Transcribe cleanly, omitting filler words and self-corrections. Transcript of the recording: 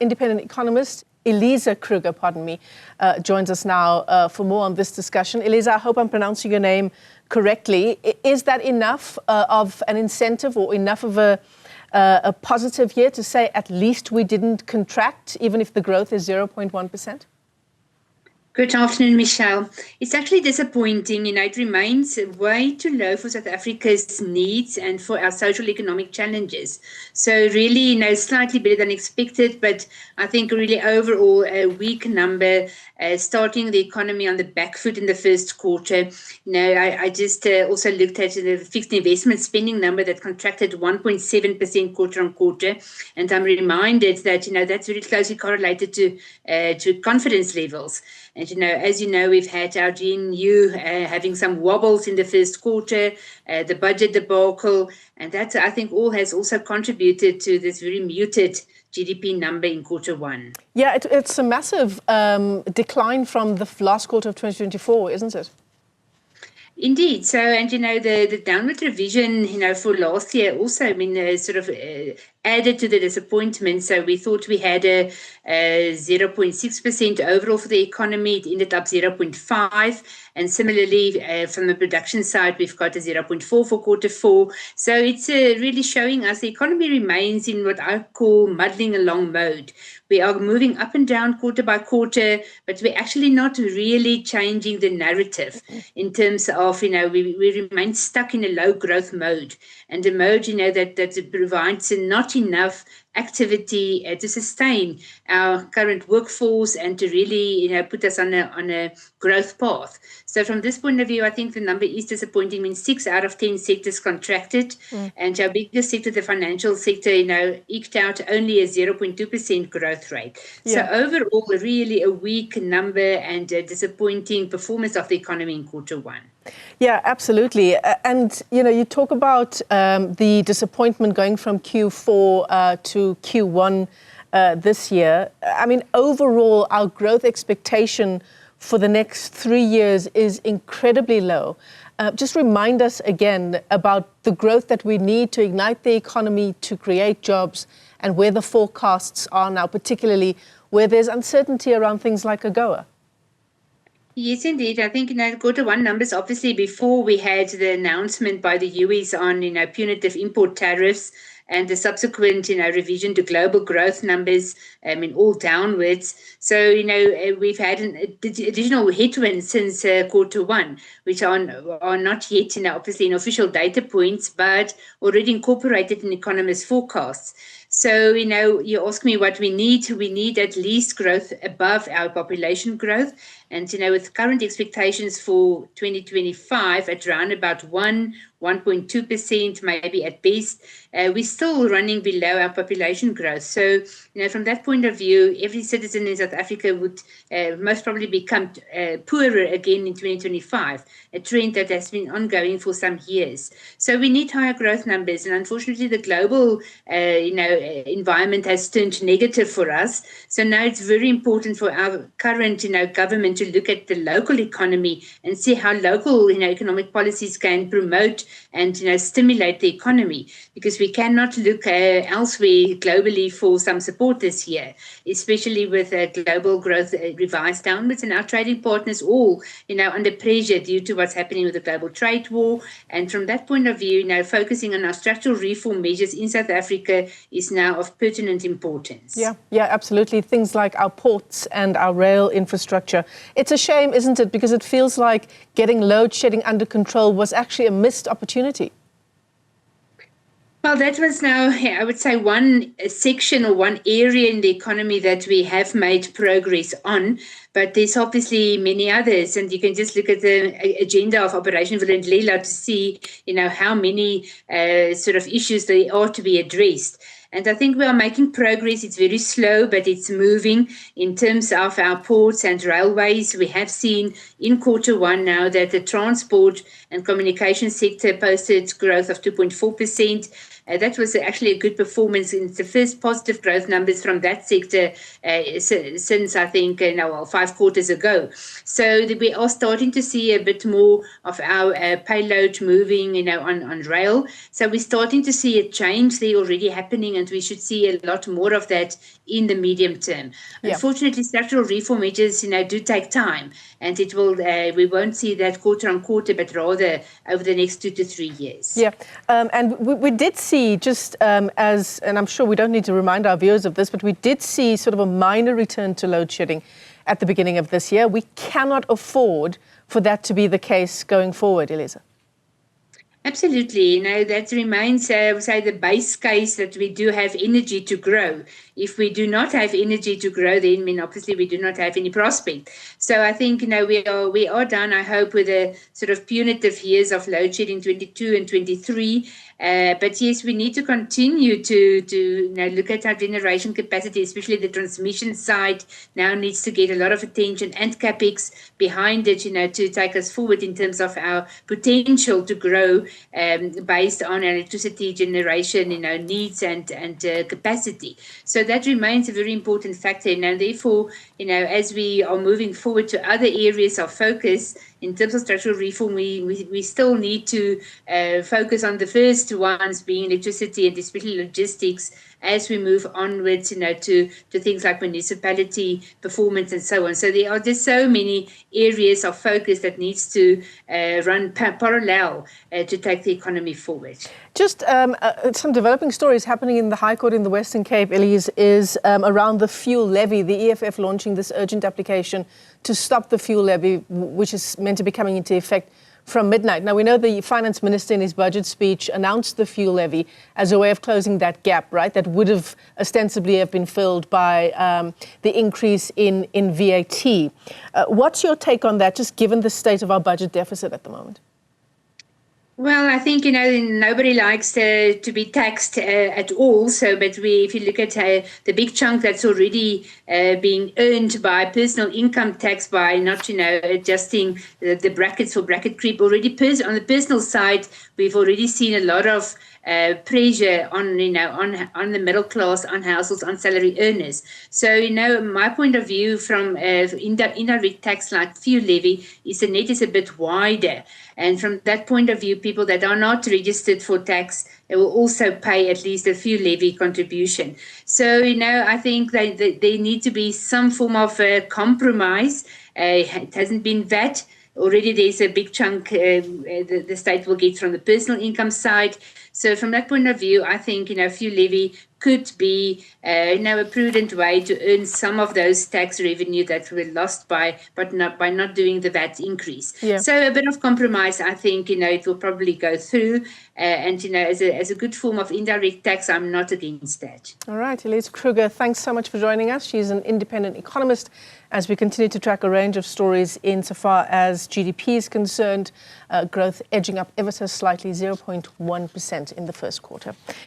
Independent economist Eloze Kruger, joins us now for more on this discussion. Eloze, I hope I'm pronouncing your name correctly. Is that enough of an incentive or enough of a positive here to say at least we didn't contract, even if the growth is 0.1%? Good afternoon, Michelle. It's actually disappointing. It remains way too low for South Africa's needs and for our social economic challenges. So really, slightly better than expected, but I think really overall a weak number, starting the economy on the back foot in the first quarter. I just also looked at the fixed investment spending number that contracted 1.7% quarter on quarter. And I'm reminded that, that's very closely correlated to confidence levels. And, as you know, we've had our GNU having some wobbles in the first quarter, the budget debacle, and that, I think, all has also contributed to this very muted GDP number in quarter one. Yeah, it's a massive decline from the last quarter of 2024, isn't it? Indeed. So, and the downward revision, for last year also, sort of added to the disappointment. So we thought we had a 0.6% overall for the economy. It ended up 0.5%. And similarly, from the production side, we've got a 0.4% for quarter four. So it's really showing us the economy remains in what I call muddling along mode. We are moving up and down quarter by quarter, but we're actually not really changing the narrative in terms of, we remain stuck in a low growth mode, and a mode, that provides not enough activity to sustain our current workforce and to really, put us on a growth path. So from this point of view, I think the number is disappointing. 6 out of 10 sectors contracted, and our biggest sector, the financial sector, eked out only a 0.2% growth rate. Yeah. So overall, really a weak number and a disappointing performance of the economy in quarter one. Yeah, absolutely. And, you talk about the disappointment going from Q4 to Q1 this year. Overall, our growth expectation for the next 3 years is incredibly low. Just remind us again about the growth that we need to ignite the economy, to create jobs, and where the forecasts are now, particularly where there's uncertainty around things like AGOA. Yes, indeed. I think, quarter one numbers, obviously, before we had the announcement by the US on, punitive import tariffs and the subsequent, revision to global growth numbers, all downwards. So, we've had an additional headwinds since quarter one, which are not yet, obviously in official data points, but already incorporated in economists' forecasts. So, you ask me what we need. We need at least growth above our population growth. And, with current expectations for 2025 at around about 1.2%, maybe at best, we're still running below our population growth. So, from that point of view, every citizen in South Africa would most probably become poorer again in 2025, a trend that has been ongoing for some years. So we need higher growth numbers. And unfortunately, the global, environment has turned negative for us. So now it's very important for our current, government to look at the local economy and see how local, economic policies can promote and, stimulate the economy, because we cannot look elsewhere globally for some support this year, especially with global growth revised downwards and our trading partners all, under pressure due to what's happening with the global trade war. And from that point of view, focusing on our structural reform measures in South Africa is now of pertinent importance. Yeah, absolutely. Things like our ports and our rail infrastructure. It's a shame, isn't it? Because it feels like getting load shedding under control was actually a missed opportunity. Well, that was now, I would say, one section or one area in the economy that we have made progress on, but there's obviously many others, and you can just look at the agenda of Operation Vulindlela to see, how many sort of issues there are to be addressed. And I think we are making progress. It's very slow, but it's moving. In terms of our ports and railways, we have seen in quarter one now that the transport and communication sector posted growth of 2.4%. That was actually a good performance. It's the first positive growth numbers from that sector since, I think, 5 quarters ago. So we are starting to see a bit more of our payload moving, on rail. So we're starting to see a change there already happening, and we should see a lot more of that in the medium term. Yeah. Unfortunately, structural reform measures, do take time, and it will. We won't see that quarter on quarter, but rather over the next 2 to 3 years. Yeah, and we did see and I'm sure we don't need to remind our viewers of this, but we did see sort of a minor return to load shedding at the beginning of this year. We cannot afford for that to be the case going forward, Eloze. Absolutely. That remains, say, the base case that we do have energy to grow. If we do not have energy to grow, then obviously we do not have any prospect. So I think we are done, I hope, with the sort of punitive years of load shedding 22 and 23. But yes, we need to continue to look at our generation capacity, especially the transmission side now needs to get a lot of attention and capex behind it, to take us forward in terms of our potential to grow based on electricity generation, needs and capacity. So that remains a very important factor. And therefore, as we are moving forward to other areas of focus, in terms of structural reform, we still need to focus on the first ones, being electricity and especially logistics, as we move onwards, to things like municipality performance and so on. So there are just so many areas of focus that needs to run parallel to take the economy forward. Just some developing stories happening in the High Court in the Western Cape, Eloze, is around the fuel levy, the EFF launching this urgent application to stop the fuel levy, which is meant to be coming into effect from midnight. Now, we know the finance minister in his budget speech announced the fuel levy as a way of closing that gap, right, that would have ostensibly have been filled by the increase in VAT. What's your take on that, just given the state of our budget deficit at the moment? Well, I think, nobody likes to be taxed at all. So, but if you look at the big chunk that's already being earned by personal income tax by not, adjusting the brackets for bracket creep already on the personal side, we've already seen a lot of pressure on the middle class, on households, on salary earners. So my point of view from indirect tax like fuel levy is the net is a bit wider, and from that point of view, people that are not registered for tax, they will also pay at least a fuel levy contribution. So I think that there need to be some form of compromise. It hasn't been that. Already there's a big chunk the state will get from the personal income side. So from that point of view, I think, fuel levy could be, a prudent way to earn some of those tax revenue that were lost by not doing the VAT increase. Yeah. So a bit of compromise, I think, it will probably go through. And, as a good form of indirect tax, I'm not against that. All right, Eloze Kruger, thanks so much for joining us. She's an independent economist as we continue to track a range of stories insofar as GDP is concerned, growth edging up ever so slightly, 0.1% in the first quarter.